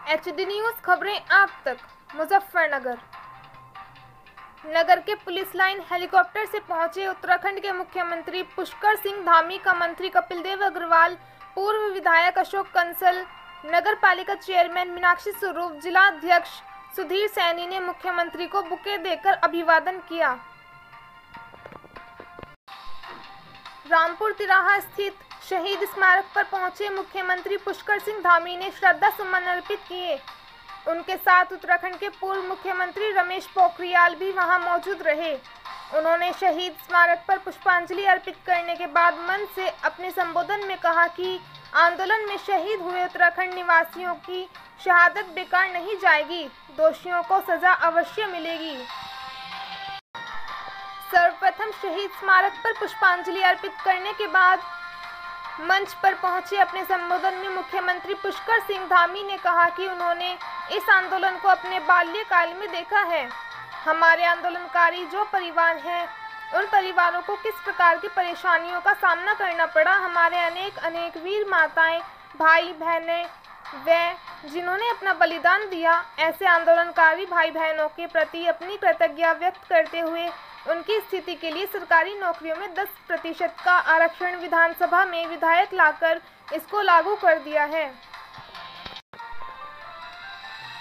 HD news खबरें आप तक। मुजफ्फरनगर नगर के पुलिस लाइन हेलीकॉप्टर से पहुंचे उत्तराखंड के मुख्यमंत्री पुष्कर सिंह धामी का मंत्री कपिल देव अग्रवाल, पूर्व विधायक अशोक कंसल, नगर पालिका चेयरमैन मीनाक्षी स्वरूप, जिला अध्यक्ष सुधीर सैनी ने मुख्यमंत्री को बुके देकर अभिवादन किया। रामपुर तिराहा स्थित शहीद स्मारक पर पहुंचे मुख्यमंत्री पुष्कर सिंह धामी ने श्रद्धा सुमन अर्पित किए। उनके साथ उत्तराखंड के पूर्व मुख्यमंत्री रमेश पोखरियाल भी वहां मौजूद रहे। उन्होंने शहीद स्मारक पर पुष्पांजलि अर्पित करने के बाद मंच से अपने संबोधन में कहा कि आंदोलन में शहीद हुए उत्तराखंड निवासियों की शहादत बेकार नहीं जाएगी, दोषियों को सजा अवश्य मिलेगी। सर्वप्रथम शहीद स्मारक पर पुष्पांजलि अर्पित करने के बाद मंच पर पहुंचे अपने संबोधन में मुख्यमंत्री पुष्कर सिंह धामी ने कहा कि उन्होंने इस आंदोलन को अपने बाल्यकाल में देखा है। हमारे आंदोलनकारी जो परिवार हैं, उन परिवारों को किस प्रकार की परेशानियों का सामना करना पड़ा। हमारे अनेक वीर माताएं, भाई बहनें व जिन्होंने अपना बलिदान दिया, ऐसे आंदोलनकारी भाई बहनों के प्रति अपनी कृतज्ञता व्यक्त करते हुए उनकी स्थिति के लिए सरकारी नौकरियों में 10% का आरक्षण विधानसभा में विधेयक लाकर इसको लागू कर दिया है।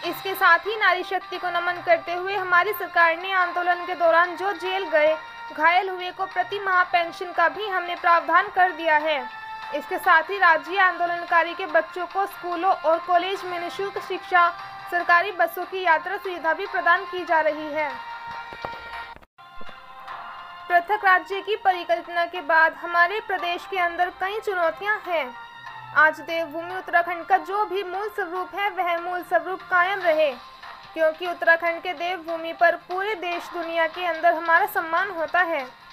इसके साथ ही नारी शक्ति को नमन करते हुए हमारी सरकार ने आंदोलन के दौरान जो जेल गए घायल हुए को प्रति माह पेंशन का भी हमने प्रावधान कर दिया है। इसके साथ ही राज्य आंदोलनकारी के बच्चों को स्कूलों और कॉलेज में निःशुल्क शिक्षा, सरकारी बसों की यात्रा सुविधा भी प्रदान की जा रही है। पृथक राज्य की परिकल्पना के बाद हमारे प्रदेश के अंदर कई चुनौतियां हैं। आज देवभूमि उत्तराखंड का जो भी मूल स्वरूप है, वह मूल स्वरूप कायम रहे, क्योंकि उत्तराखंड के देवभूमि पर पूरे देश दुनिया के अंदर हमारा सम्मान होता है।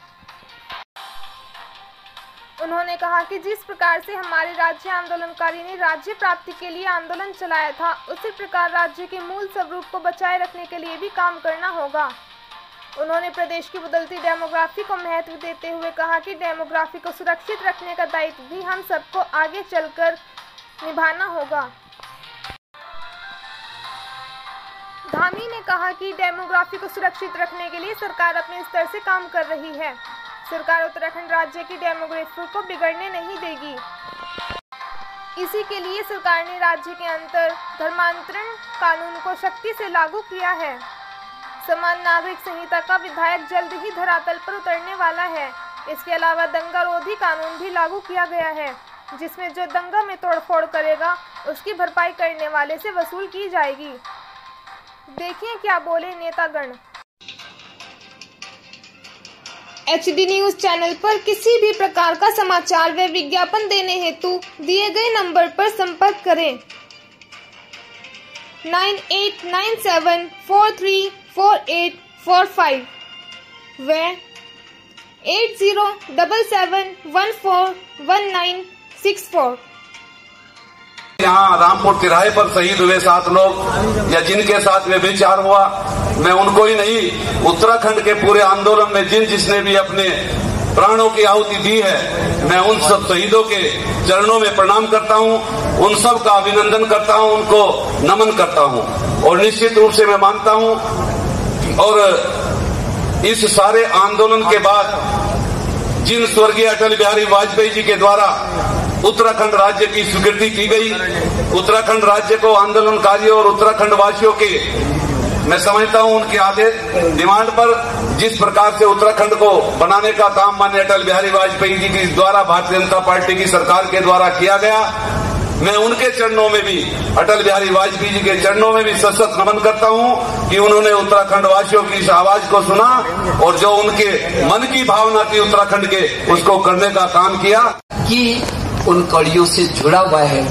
उन्होंने कहा कि जिस प्रकार से हमारे राज्य आंदोलनकारी ने राज्य प्राप्ति के लिए आंदोलन चलाया था, उसी प्रकार राज्य के मूल स्वरूप को बचाए रखने के लिए भी काम करना होगा। उन्होंने प्रदेश की बदलती डेमोग्राफी को महत्व देते हुए कहा कि डेमोग्राफी को सुरक्षित रखने का दायित्व भी हम सबको आगे चलकर निभाना होगा। धामी ने कहा कि डेमोग्राफी को सुरक्षित रखने के लिए सरकार अपने स्तर से काम कर रही है। सरकार उत्तराखंड राज्य की डेमोग्राफी को बिगड़ने नहीं देगी। इसी के लिए सरकार ने राज्य के अंतर धर्मांतरण कानून को सख्ती से लागू किया है। समान नागरिक संहिता का विधेयक जल्द ही धरातल पर उतरने वाला है। इसके अलावा दंगा रोधी कानून भी लागू किया गया है, जिसमें जो दंगा में तोड़फोड़ करेगा उसकी भरपाई करने वाले से वसूल की जाएगी। देखिए क्या बोले नेतागण। HD न्यूज़ चैनल पर किसी भी प्रकार का समाचार व विज्ञापन देने हेतु दिए गए नंबर पर संपर्क करें 9897434845 व 8077141964। यहाँ रामपुर तिराहे पर शहीद हुए 7 लोग या जिनके साथ में विचार हुआ, मैं उनको ही नहीं, उत्तराखंड के पूरे आंदोलन में जिसने भी अपने प्राणों की आहुति दी है, मैं उन सब शहीदों के चरणों में प्रणाम करता हूं, उन सब का अभिनंदन करता हूं, उनको नमन करता हूं। और निश्चित रूप से मैं मानता हूं और इस सारे आंदोलन के बाद जिन स्वर्गीय अटल बिहारी वाजपेयी जी के द्वारा उत्तराखंड राज्य की स्वीकृति की गई, उत्तराखंड राज्य को आंदोलनकारियों और उत्तराखंड वासियों के, मैं समझता हूं उनके आदेश डिमांड पर जिस प्रकार से उत्तराखंड को बनाने का काम माननीय अटल बिहारी वाजपेयी जी के द्वारा भारतीय जनता पार्टी की सरकार के द्वारा किया गया, मैं उनके चरणों में भी, अटल बिहारी वाजपेयी जी के चरणों में भी सशक्त नमन करता हूं कि उन्होंने उत्तराखंड वासियों की इस आवाज को सुना और जो उनके मन की भावना थी उत्तराखंड के, उसको करने का काम किया। कि उन कड़ियों से जुड़ा हुआ है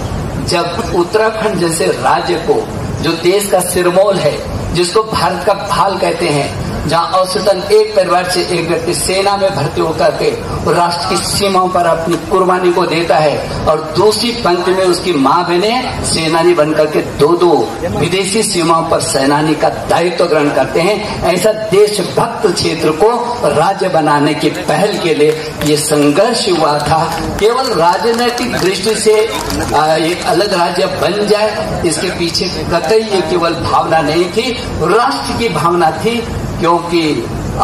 जब उत्तराखंड जैसे राज्य को, जो देश का सिरमौर है, जिसको भारत का भाल कहते हैं, जहां औसतन एक परिवार से एक व्यक्ति सेना में भर्ती होकर के राष्ट्र की सीमाओं पर अपनी कुर्बानी को देता है, और दूसरी पंक्ति में उसकी माँ बहनें सेनानी बनकर के दो विदेशी सीमाओं पर सेनानी का दायित्व ग्रहण करते हैं। ऐसा देशभक्त क्षेत्र को राज्य बनाने की पहल के लिए ये संघर्ष हुआ था। केवल राजनीतिक दृष्टि से एक अलग राज्य बन जाए, इसके पीछे कतई ये केवल भावना नहीं थी, राष्ट्र की भावना थी, क्योंकि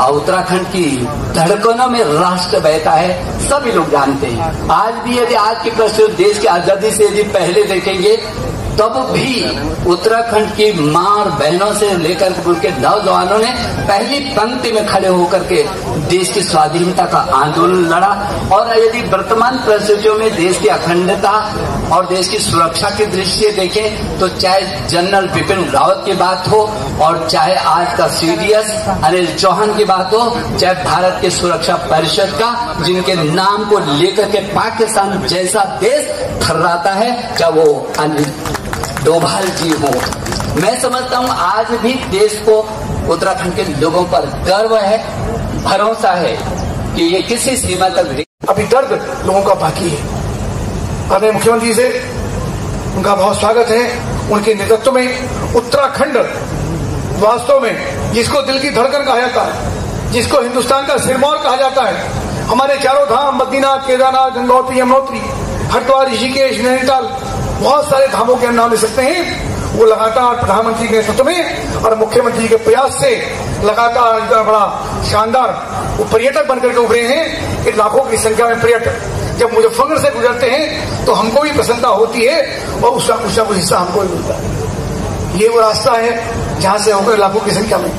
उत्तराखंड की धड़कनों में राष्ट्र बहता है, सभी लोग जानते हैं। आज भी यदि आज की परिस्थिति देश की आजादी से यदि पहले देखेंगे, तब भी उत्तराखंड की मां और बहनों से लेकर उनके नौजवानों ने पहली पंक्ति में खड़े होकर के देश की स्वाधीनता का आंदोलन लड़ा। और यदि वर्तमान परिस्थितियों में देश की अखंडता और देश की सुरक्षा की दृष्टि से देखें, तो चाहे जनरल बिपिन रावत की बात हो, और चाहे आज का सीडीएस अनिल चौहान की बात हो, चाहे भारत के सुरक्षा परिषद का, जिनके नाम को लेकर के पाकिस्तान जैसा देश थर्राता है, चाहे वो अनिल डोभाल जी हो, मैं समझता हूँ आज भी देश को उत्तराखंड के लोगों पर गर्व है, भरोसा है कि ये किसी सीमा तक। अभी दर्द लोगों का बाकी है। आदरणीय मुख्यमंत्री से उनका बहुत स्वागत है। उनके नेतृत्व में उत्तराखंड वास्तव में जिसको दिल की धड़कन कहा जाता है, जिसको हिंदुस्तान का सिरमौर कहा जाता है, हमारे चारों धाम बद्रीनाथ, केदारनाथ, गंगोत्री, यमुनोत्री, हरिद्वार, ऋषिकेश, नैनीताल, बहुत सारे धामों के नाम ले सकते हैं। वो लगातार प्रधानमंत्री के नेतृत्व में और मुख्यमंत्री के प्रयास से लगातार इतना बड़ा शानदार वो पर्यटक बनकर के उभरे हैं कि लाखों की संख्या में पर्यटक जब मुजफ्फरनगर से गुजरते हैं तो हमको भी प्रसन्नता होती है, और उसका कुछ ना कुछ हिस्सा हमको भी मिलता है। ये वो रास्ता है जहाँ से होकर लाखों की संख्या में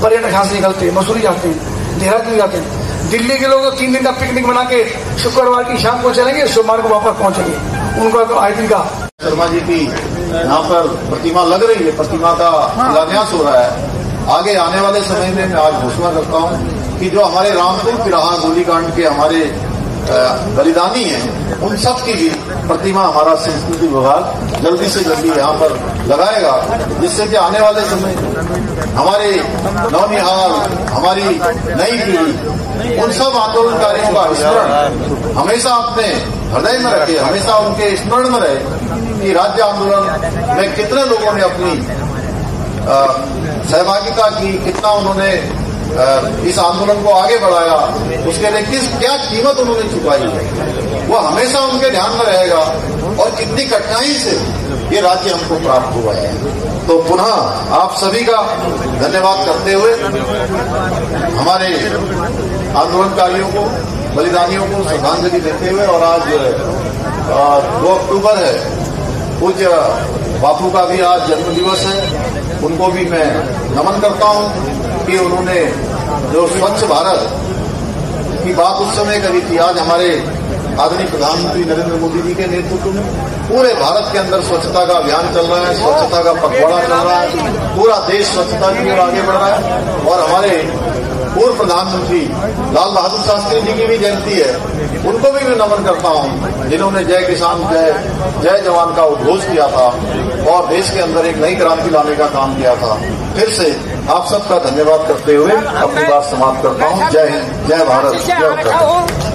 पर्यटक यहाँ से निकलते हैं, मसूरी जाते हैं, देहरादून जाते हैं। दिल्ली के लोग तो 3 दिन का पिकनिक बना के शुक्रवार की शाम को चलेंगे, सोमवार को वापस पहुंचेंगे। उनका तो आए दिन का शर्मा जी की यहाँ पर प्रतिमा लग रही है, प्रतिमा का शिलान्यास हो रहा है। आगे आने वाले समय में मैं आज घोषणा करता हूँ कि जो हमारे रामपुर पिराहा गोलीकांड के हमारे बलिदानी हैं, उन सब की भी प्रतिमा हमारा संस्कृति विभाग जल्दी से जल्दी यहाँ पर लगाएगा, जिससे कि आने वाले समय हमारे नौनिहाल, हमारी नई पीढ़ी उन सब आंदोलनकारियों का स्मरण हमेशा अपने हृदय में रखे, हमेशा उनके स्मरण में रहे कि राज्य आंदोलन में कितने लोगों ने अपनी सहभागिता की, कितना उन्होंने इस आंदोलन को आगे बढ़ाया, उसके लिए क्या कीमत उन्होंने चुकाई है, वो हमेशा उनके ध्यान में रहेगा, और कितनी कठिनाई से ये राज्य हमको प्राप्त हुआ है। तो पुनः आप सभी का धन्यवाद करते हुए हमारे आंदोलनकारियों को, बलिदानियों को श्रद्धांजलि देते हुए, और आज 2 अक्टूबर है, पूज्य बापू का भी आज जन्म दिवस है, उनको भी मैं नमन करता हूँ कि उन्होंने जो स्वच्छ भारत की बात उस समय करी थी, आज हमारे आदरणीय प्रधानमंत्री नरेंद्र मोदी जी के नेतृत्व में पूरे भारत के अंदर स्वच्छता का अभियान चल रहा है, स्वच्छता का पखवाड़ा चल रहा है, पूरा देश स्वच्छता की ओर आगे बढ़ रहा है। और हमारे पूर्व प्रधानमंत्री लाल बहादुर शास्त्री जी की भी जयंती है, उनको भी मैं नमन करता हूँ, जिन्होंने जय किसान जय जवान का उद्घोष किया था और देश के अंदर एक नई क्रांति लाने का काम किया था। फिर से आप सबका धन्यवाद करते हुए अपनी बात समाप्त करता हूँ। जय हिंद, जय भारत, जय उत्तराखंड।